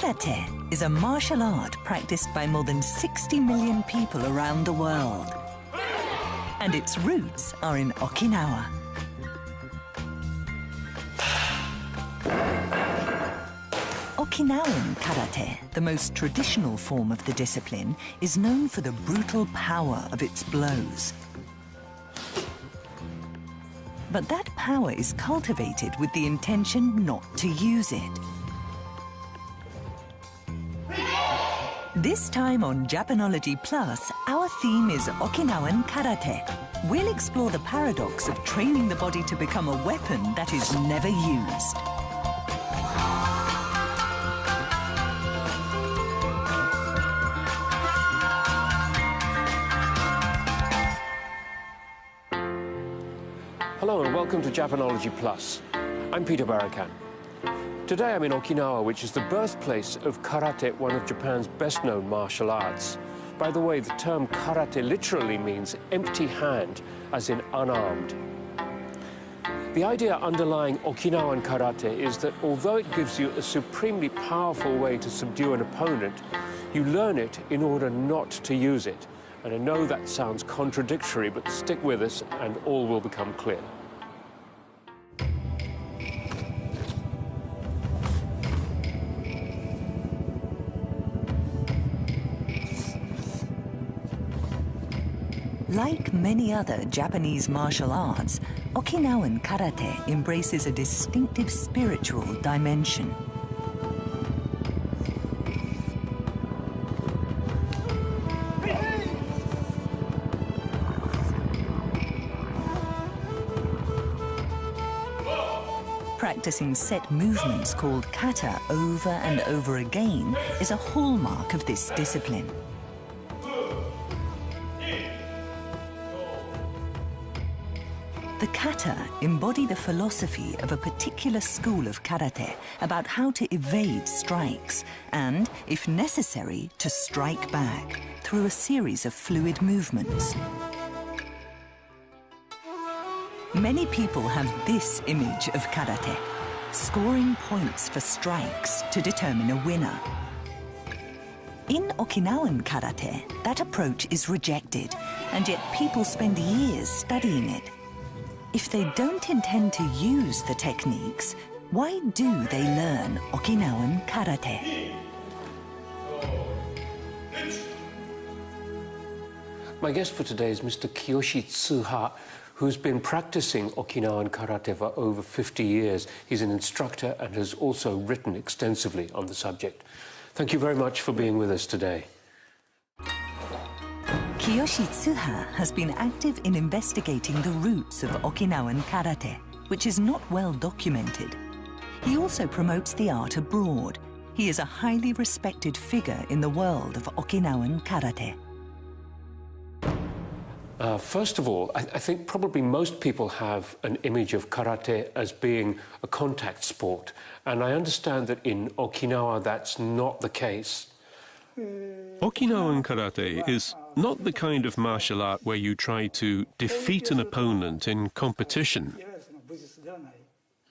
Karate is a martial art practiced by more than 60 million people around the world. And its roots are in Okinawa. Okinawan Karate, the most traditional form of the discipline, is known for the brutal power of its blows. But that power is cultivated with the intention not to use it. This time on Japanology Plus, our theme is Okinawan Karate. We'll explore the paradox of training the body to become a weapon that is never used. Hello and welcome to Japanology Plus. I'm Peter Barakan. Today I'm in Okinawa, which is the birthplace of karate, one of Japan's best-known martial arts. By the way, the term karate literally means empty hand, as in unarmed. The idea underlying Okinawan Karate is that although it gives you a supremely powerful way to subdue an opponent, you learn it in order not to use it. And I know that sounds contradictory, but stick with us and all will become clear. Like many other Japanese martial arts, Okinawan Karate embraces a distinctive spiritual dimension. Practicing set movements called kata over and over again is a hallmark of this discipline. The kata embody the philosophy of a particular school of karate about how to evade strikes and, if necessary, to strike back through a series of fluid movements. Many people have this image of karate, scoring points for strikes to determine a winner. In Okinawan Karate, that approach is rejected, and yet people spend years studying it. If they don't intend to use the techniques, why do they learn Okinawan Karate? My guest for today is Mr. Kiyoshi Tsuha, who's been practicing Okinawan Karate for over 50 years. He's an instructor and has also written extensively on the subject. Thank you very much for being with us today. Kiyoshi Tsuha has been active in investigating the roots of Okinawan Karate, which is not well documented. He also promotes the art abroad. He is a highly respected figure in the world of Okinawan Karate. First of all, I think probably most people have an image of karate as being a contact sport. And I understand that in Okinawa that's not the case. Okinawan Karate is not the kind of martial art where you try to defeat an opponent in competition.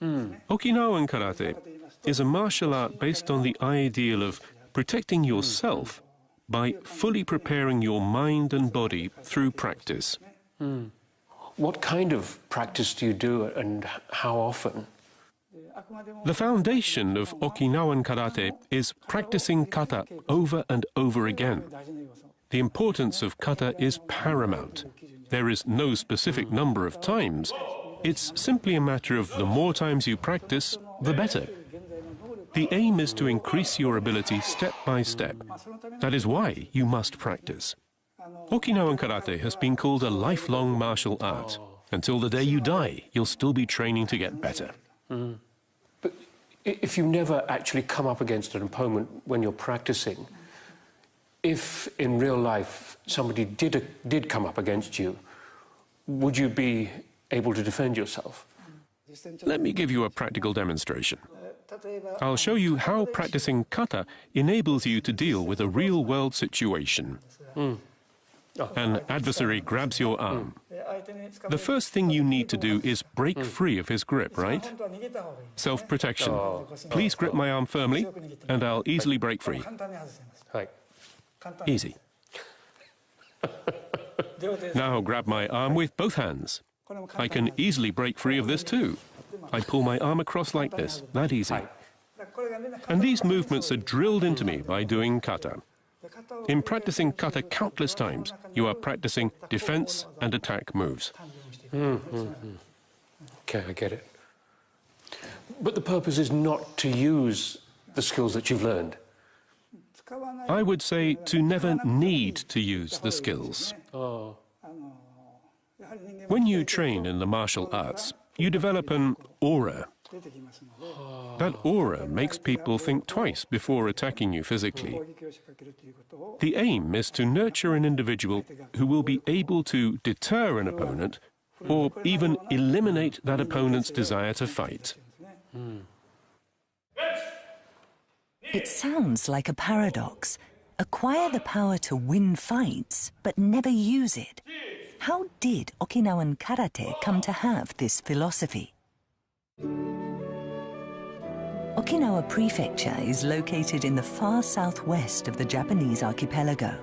Okinawan Karate is a martial art based on the ideal of protecting yourself by fully preparing your mind and body through practice. What kind of practice do you do and how often? The foundation of Okinawan Karate is practicing kata over and over again. The importance of kata is paramount. There is no specific number of times. It's simply a matter of the more times you practice, the better. The aim is to increase your ability step by step. That is why you must practice. Okinawan Karate has been called a lifelong martial art. Until the day you die, you'll still be training to get better. But if you never actually come up against an opponent when you're practicing, if in real life somebody did come up against you, would you be able to defend yourself? Let me give you a practical demonstration. I'll show you how practicing kata enables you to deal with a real-world situation. An adversary grabs your arm. The first thing you need to do is break free of his grip, right? Self-protection. Please grip my arm firmly, and I'll easily break free. Easy. Now grab my arm with both hands. I can easily break free of this too. I pull my arm across like this, that easy. And these movements are drilled into me by doing kata. In practicing kata countless times, you are practicing defense and attack moves. Okay, I get it. But the purpose is not to use the skills that you've learned. I would say to never need to use the skills. When you train in the martial arts, you develop an aura. That aura makes people think twice before attacking you physically. The aim is to nurture an individual who will be able to deter an opponent or even eliminate that opponent's desire to fight. It sounds like a paradox. Acquire the power to win fights, but never use it. How did Okinawan Karate come to have this philosophy? Okinawa Prefecture is located in the far southwest of the Japanese archipelago.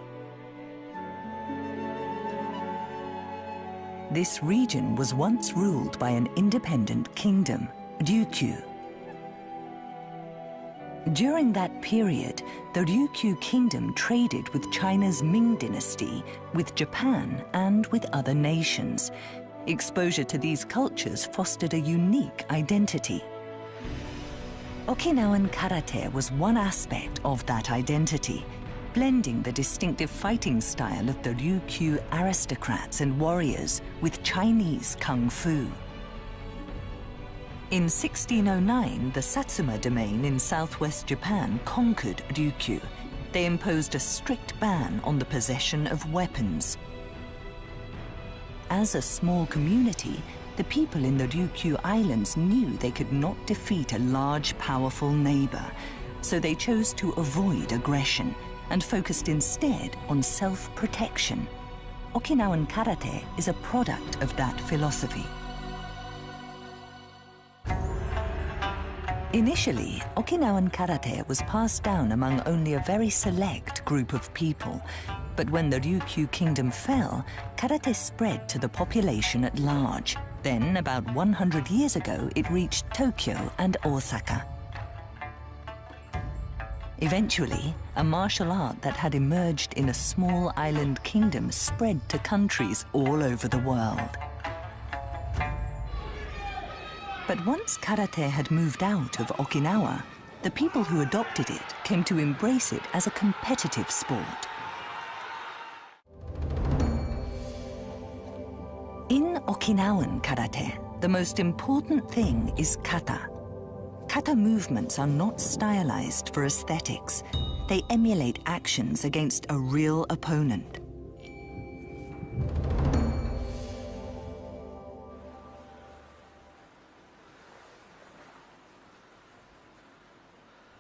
This region was once ruled by an independent kingdom, Ryukyu. During that period, the Ryukyu kingdom traded with China's Ming dynasty, with Japan, and with other nations. Exposure to these cultures fostered a unique identity. Okinawan Karate was one aspect of that identity, blending the distinctive fighting style of the Ryukyu aristocrats and warriors with Chinese kung fu. In 1609, the Satsuma domain in southwest Japan conquered Ryukyu. They imposed a strict ban on the possession of weapons. As a small community, the people in the Ryukyu Islands knew they could not defeat a large, powerful neighbor, so they chose to avoid aggression and focused instead on self-protection. Okinawan Karate is a product of that philosophy. Initially, Okinawan Karate was passed down among only a very select group of people. But when the Ryukyu kingdom fell, karate spread to the population at large. Then, about 100 years ago, it reached Tokyo and Osaka. Eventually, a martial art that had emerged in a small island kingdom spread to countries all over the world. But once karate had moved out of Okinawa, the people who adopted it came to embrace it as a competitive sport. In Okinawan Karate, the most important thing is kata. Kata movements are not stylized for aesthetics. They emulate actions against a real opponent.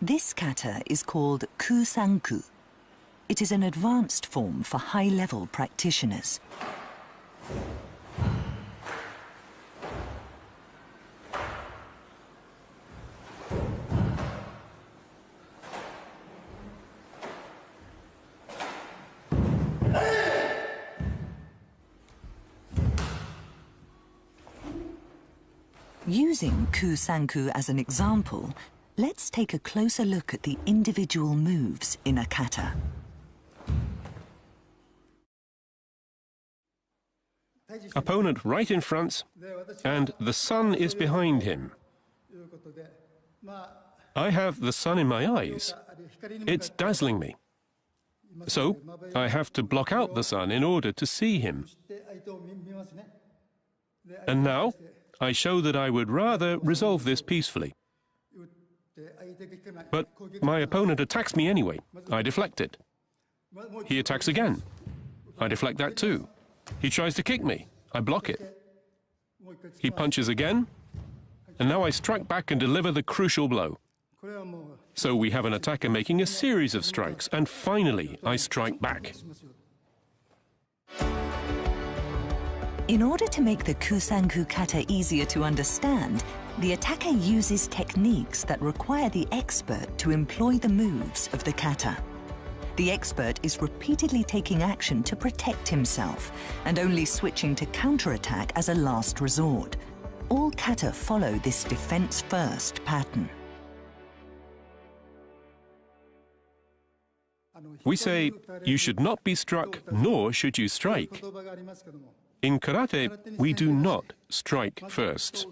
This kata is called kusanku. It is an advanced form for high-level practitioners. Using kusanku as an example, let's take a closer look at the individual moves in a kata. Opponent right in front, and the sun is behind him. I have the sun in my eyes. It's dazzling me. So I have to block out the sun in order to see him. And now I show that I would rather resolve this peacefully. But my opponent attacks me anyway. I deflect it. He attacks again. I deflect that too. He tries to kick me. I block it. He punches again. And now I strike back and deliver the crucial blow. So we have an attacker making a series of strikes, and finally I strike back. In order to make the kusanku kata easier to understand, the attacker uses techniques that require the expert to employ the moves of the kata. The expert is repeatedly taking action to protect himself and only switching to counterattack as a last resort. All kata follow this defense-first pattern. We say, you should not be struck, nor should you strike. In karate, we do not strike first.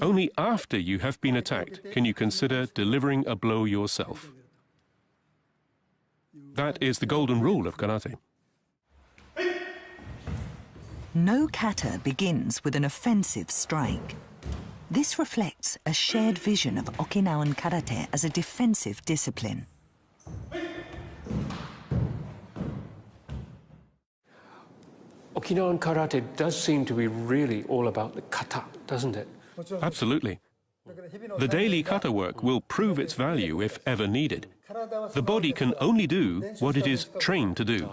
Only after you have been attacked can you consider delivering a blow yourself. That is the golden rule of karate. No kata begins with an offensive strike. This reflects a shared vision of Okinawan Karate as a defensive discipline. Okinawan Karate does seem to be really all about the kata, doesn't it? Absolutely. The daily kata work will prove its value if ever needed. The body can only do what it is trained to do.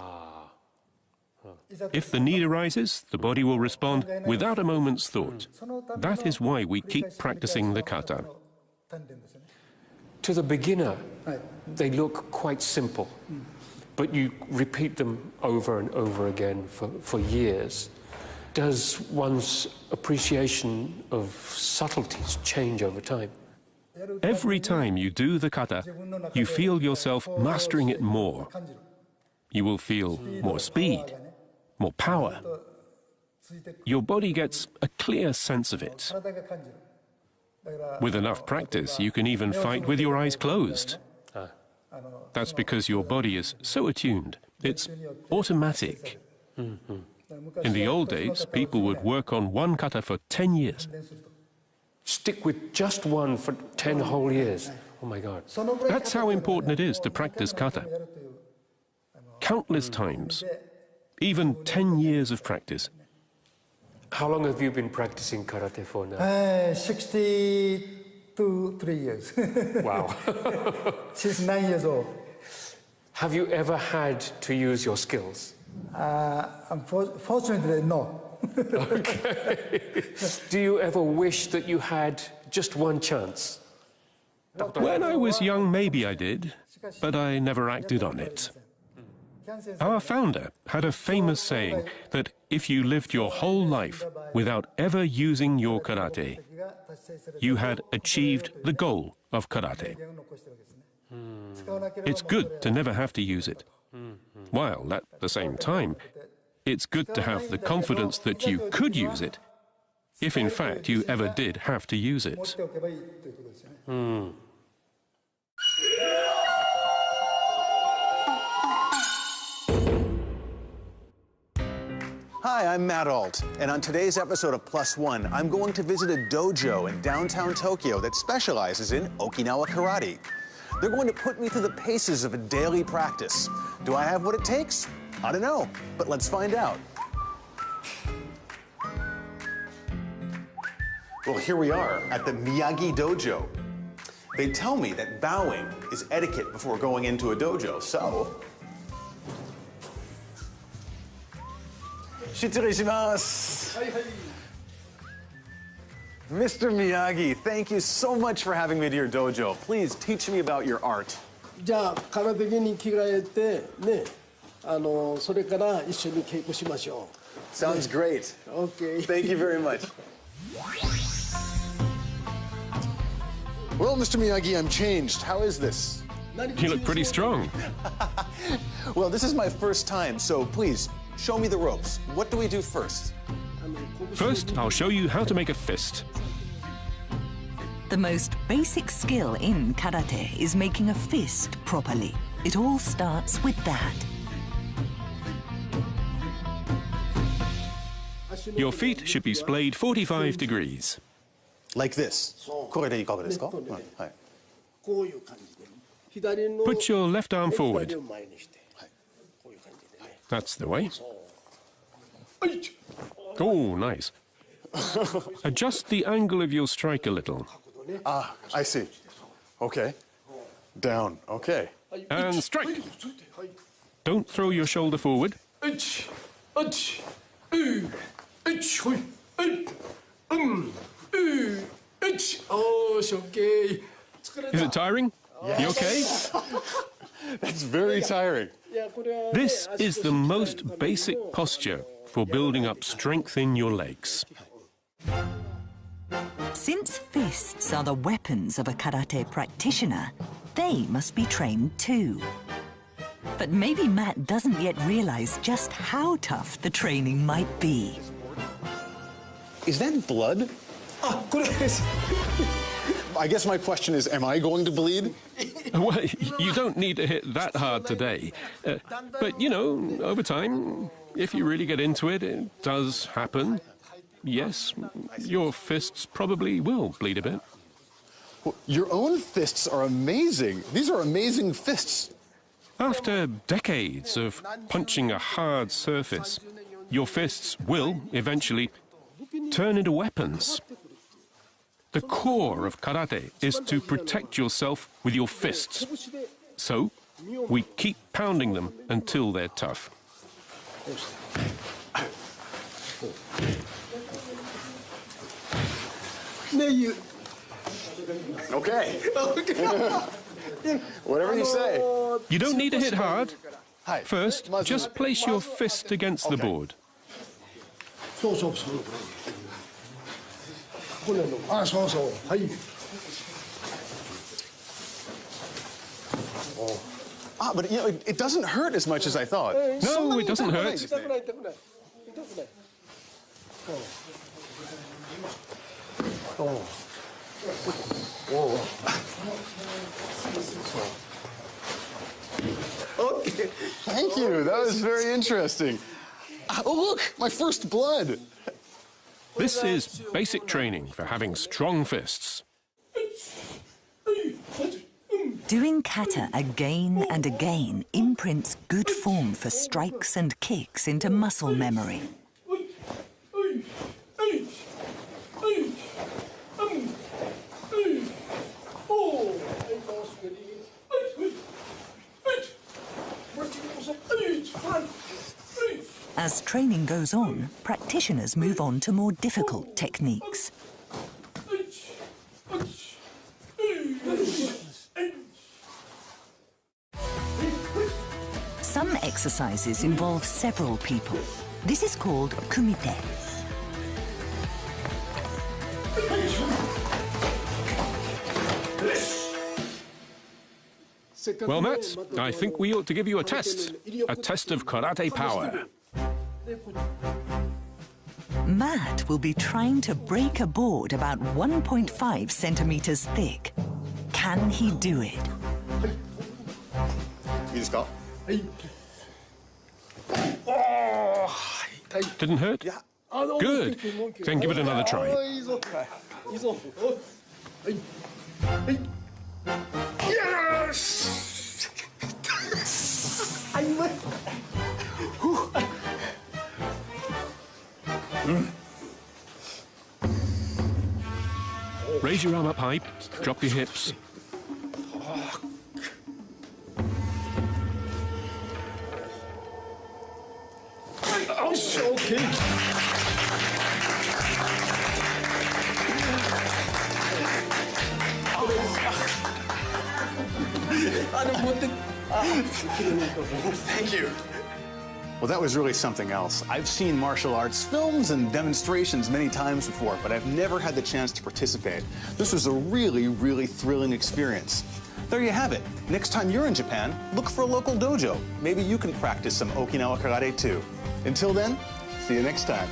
If the need arises, the body will respond without a moment's thought. That is why we keep practicing the kata. To the beginner, they look quite simple, but you repeat them over and over again for years. Does one's appreciation of subtleties change over time? Every time you do the kata, you feel yourself mastering it more. You will feel more speed, more power. Your body gets a clear sense of it. With enough practice, you can even fight with your eyes closed. That's because your body is so attuned. It's automatic. In the old days, people would work on one kata for 10 years. Stick with just one for 10 whole years. Oh my God. That's how important it is to practice kata. Countless times, even 10 years of practice. How long have you been practicing karate for now? 63 years. Wow. Since 9 years old. Have you ever had to use your skills? Unfortunately, no. Okay. Do you ever wish that you had just one chance? When I was young, maybe I did, but I never acted on it. Our founder had a famous saying that if you lived your whole life without ever using your karate, you had achieved the goal of karate. It's good to never have to use it, while at the same time, it's good to have the confidence that you could use it, if in fact you ever did have to use it. Hi, I'm Matt Alt, and on today's episode of Plus One, I'm going to visit a dojo in downtown Tokyo that specializes in Okinawa Karate. They're going to put me through the paces of a daily practice. Do I have what it takes? I don't know, but let's find out. Well, here we are at the Miyagi Dojo. They tell me that bowing is etiquette before going into a dojo, so... Shitsureshimasu. Mr. Miyagi, thank you so much for having me to your dojo. Please teach me about your art. じゃあ空手着に着替えてね、それから一緒に稽古しましょう。Sounds great. Okay. Thank you very much. Well, Mr. Miyagi, I'm changed. How is this? You look pretty strong. Well, this is my first time, so please, show me the ropes. What do we do first? First, I'll show you how to make a fist. The most basic skill in karate is making a fist properly. It all starts with that. Your feet should be splayed 45 degrees. Like this. これでいかがですか? はい。こういう感じで。左の Put your left arm forward. 左を前にして。こういう感じでね。That's the way. Oh, nice. Adjust the angle of your strike a little. Ah, I see. Okay. Down. Okay. And strike. Don't throw your shoulder forward. Is it tiring? You okay? That's very tiring. This is the most basic posture for building up strength in your legs. Since fists are the weapons of a karate practitioner, they must be trained too. But maybe Matt doesn't yet realize just how tough the training might be. Is that blood? I guess my question is, am I going to bleed? Well, you don't need to hit that hard today. But, you know, over time, if you really get into it, it does happen. Yes, your fists probably will bleed a bit. Well, your own fists are amazing. These are amazing fists. After decades of punching a hard surface, your fists will eventually turn into weapons. The core of karate is to protect yourself with your fists. So, we keep pounding them until they're tough. Okay. Whatever you say. You don't need to hit hard. First, just place your fist against the board. But you know, it doesn't hurt as much as I thought. No, it doesn't hurt. Okay. Thank you. That was very interesting. Oh, look, my first blood. This is basic training for having strong fists. Doing kata again and again imprints good form for strikes and kicks into muscle memory. As training goes on, practitioners move on to more difficult techniques. Some exercises involve several people. This is called kumite. Well, Matt, I think we ought to give you a test of karate power. Matt will be trying to break a board about 1.5 centimeters thick. Can he do it? You just go. Didn't hurt? Good. Then give it another try. Yes! Raise your arm up high, drop your hips. Okay. Thank you. Well, that was really something else. I've seen martial arts films and demonstrations many times before, but I've never had the chance to participate. This was a really, really thrilling experience. There you have it. Next time you're in Japan, look for a local dojo. Maybe you can practice some Okinawa Karate too. Until then, see you next time.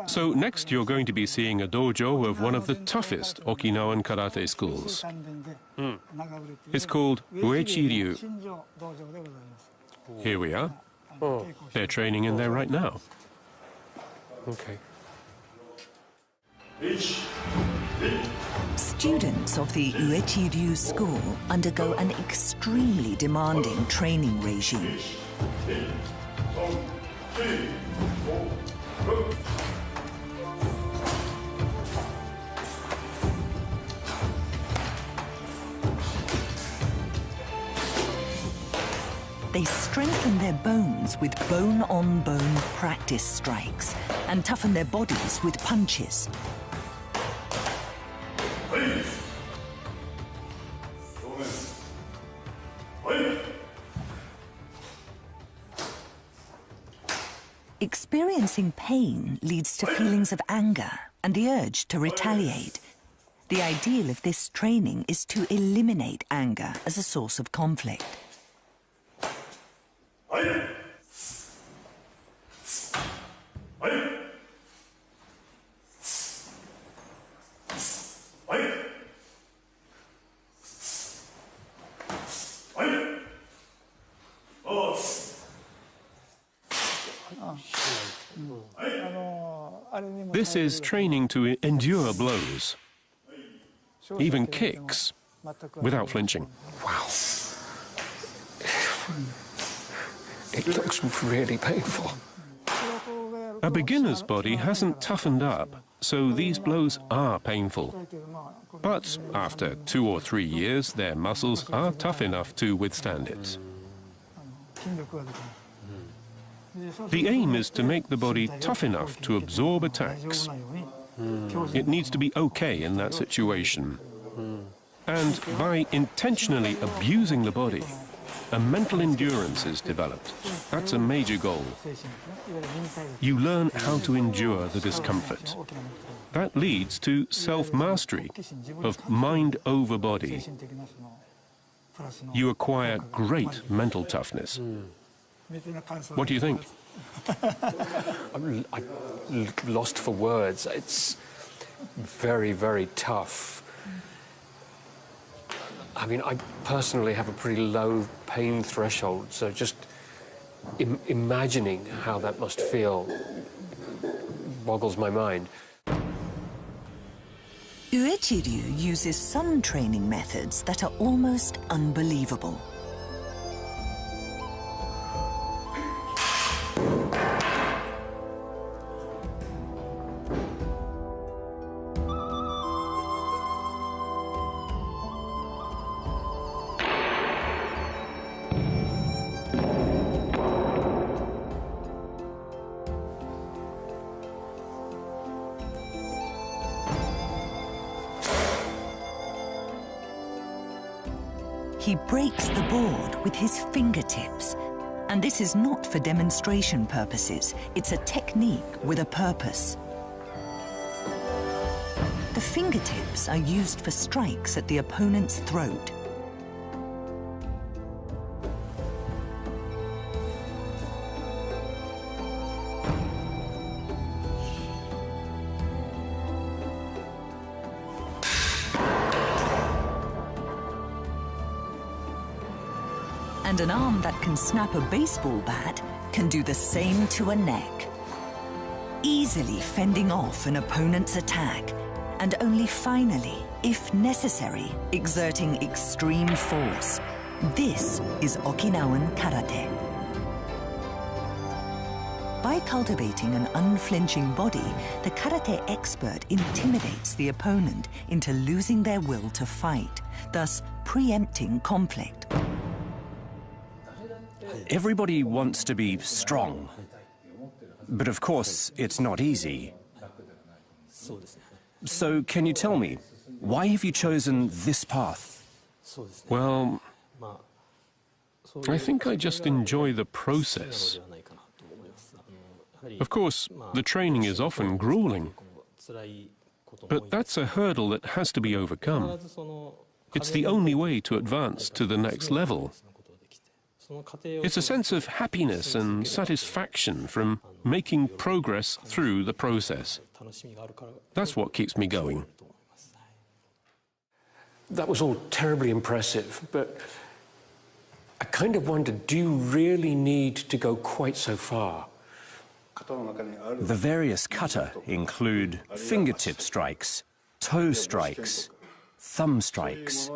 So next you're going to be seeing a dojo of one of the toughest Okinawan karate schools. It's called Uechi Ryu. Here we are. They're training in there right now. Okay. Students of the Uechi Ryu school undergo an extremely demanding training regime. They strengthen their bones with bone-on-bone practice strikes and toughen their bodies with punches. Experiencing pain leads to feelings of anger and the urge to retaliate. The ideal of this training is to eliminate anger as a source of conflict. This is training to endure blows, even kicks, without flinching. Wow. It looks really painful. A beginner's body hasn't toughened up, so these blows are painful. But after 2 or 3 years, their muscles are tough enough to withstand it. The aim is to make the body tough enough to absorb attacks. It needs to be okay in that situation. And by intentionally abusing the body, a mental endurance is developed. That's a major goal. You learn how to endure the discomfort. That leads to self-mastery of mind over body. You acquire great mental toughness. What do you think? I'm lost for words. It's very, very tough. I mean, I personally have a pretty low pain threshold, so just imagining how that must feel boggles my mind. Uechi uses some training methods that are almost unbelievable. He breaks the board with his fingertips. And this is not for demonstration purposes. It's a technique with a purpose. The fingertips are used for strikes at the opponent's throat. And an arm that can snap a baseball bat can do the same to a neck. Easily fending off an opponent's attack, and only finally, if necessary, exerting extreme force. This is Okinawan Karate. By cultivating an unflinching body, the karate expert intimidates the opponent into losing their will to fight, thus preempting conflict. Everybody wants to be strong, but of course it's not easy. So can you tell me, why have you chosen this path? Well, I think I just enjoy the process. Of course, the training is often grueling, but that's a hurdle that has to be overcome. It's the only way to advance to the next level. It's a sense of happiness and satisfaction from making progress through the process. That's what keeps me going. That was all terribly impressive, but I kind of wondered, do you really need to go quite so far? The various kata include fingertip strikes, toe strikes, thumb strikes.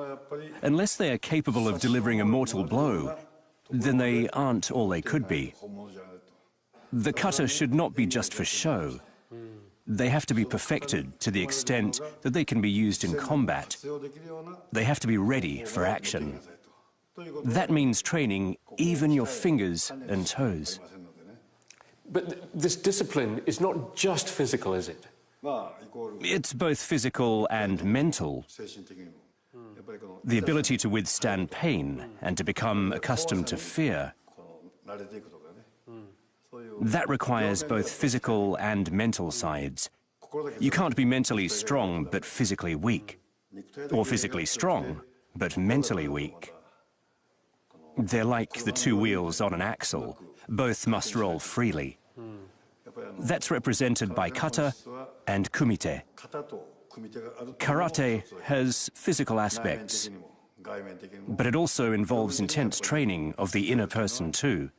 Unless they are capable of delivering a mortal blow, then they aren't all they could be. The kata should not be just for show. They have to be perfected to the extent that they can be used in combat. They have to be ready for action. That means training even your fingers and toes. But this discipline is not just physical, is it? It's both physical and mental. The ability to withstand pain and to become accustomed to fear. That requires both physical and mental sides. You can't be mentally strong but physically weak, or physically strong but mentally weak. They're like the two wheels on an axle. Both must roll freely. That's represented by kata and kumite. Karate has physical aspects, but it also involves intense training of the inner person too.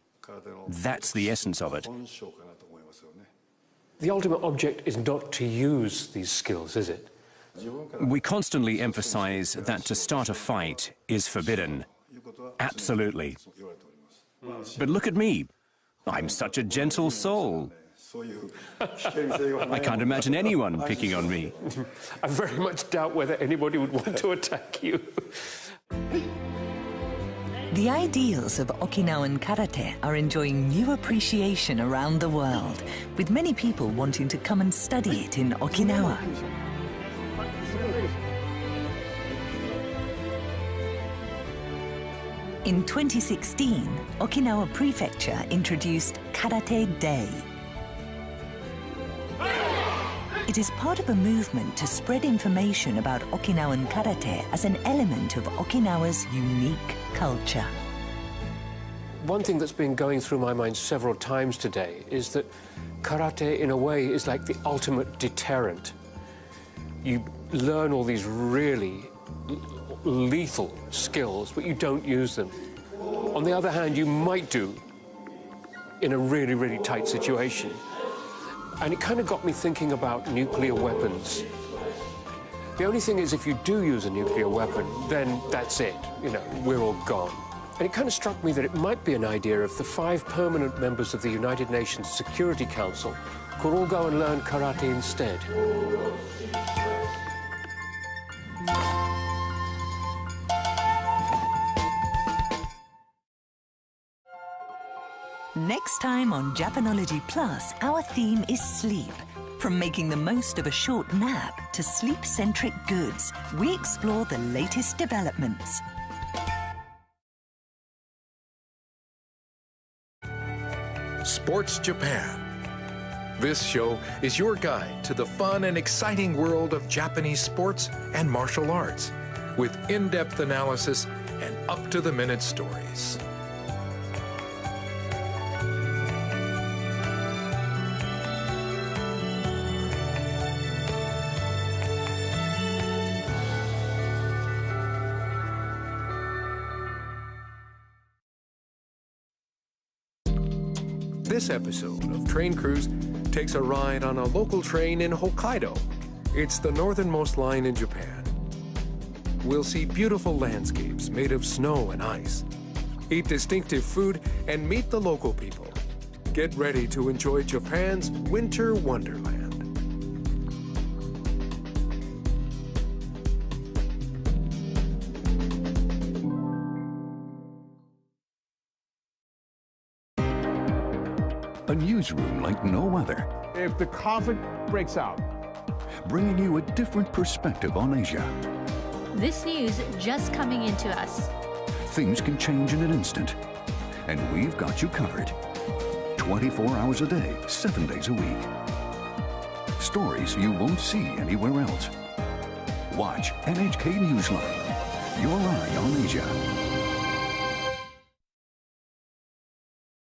That's the essence of it. The ultimate object is not to use these skills, is it? We constantly emphasize that to start a fight is forbidden. Absolutely. But look at me. I'm such a gentle soul. I can't imagine anyone picking on me. I very much doubt whether anybody would want to attack you. The ideals of Okinawan Karate are enjoying new appreciation around the world, with many people wanting to come and study it in Okinawa. In 2016, Okinawa Prefecture introduced Karate Day. It is part of a movement to spread information about Okinawan Karate as an element of Okinawa's unique culture. One thing that's been going through my mind several times today is that karate, in a way, is like the ultimate deterrent. You learn all these really lethal skills, but you don't use them. On the other hand, you might do in a really, really tight situation. And it kind of got me thinking about nuclear weapons. The only thing is, if you do use a nuclear weapon, then that's it. You know, we're all gone. And it kind of struck me that it might be an idea if the 5 permanent members of the United Nations Security Council could all go and learn karate instead. Next time on Japanology Plus, our theme is sleep. From making the most of a short nap to sleep-centric goods, we explore the latest developments. Sports Japan. This show is your guide to the fun and exciting world of Japanese sports and martial arts, with in-depth analysis and up-to-the-minute stories. This episode of Train Cruise takes a ride on a local train in Hokkaido. It's the northernmost line in Japan. We'll see beautiful landscapes made of snow and ice, eat distinctive food, and meet the local people. Get ready to enjoy Japan's winter wonderland. A newsroom like no other. If the conflict breaks out. Bringing you a different perspective on Asia. This news just coming into us. Things can change in an instant. And we've got you covered. 24 hours a day, 7 days a week. Stories you won't see anywhere else. Watch NHK Newsline. Your eye on Asia.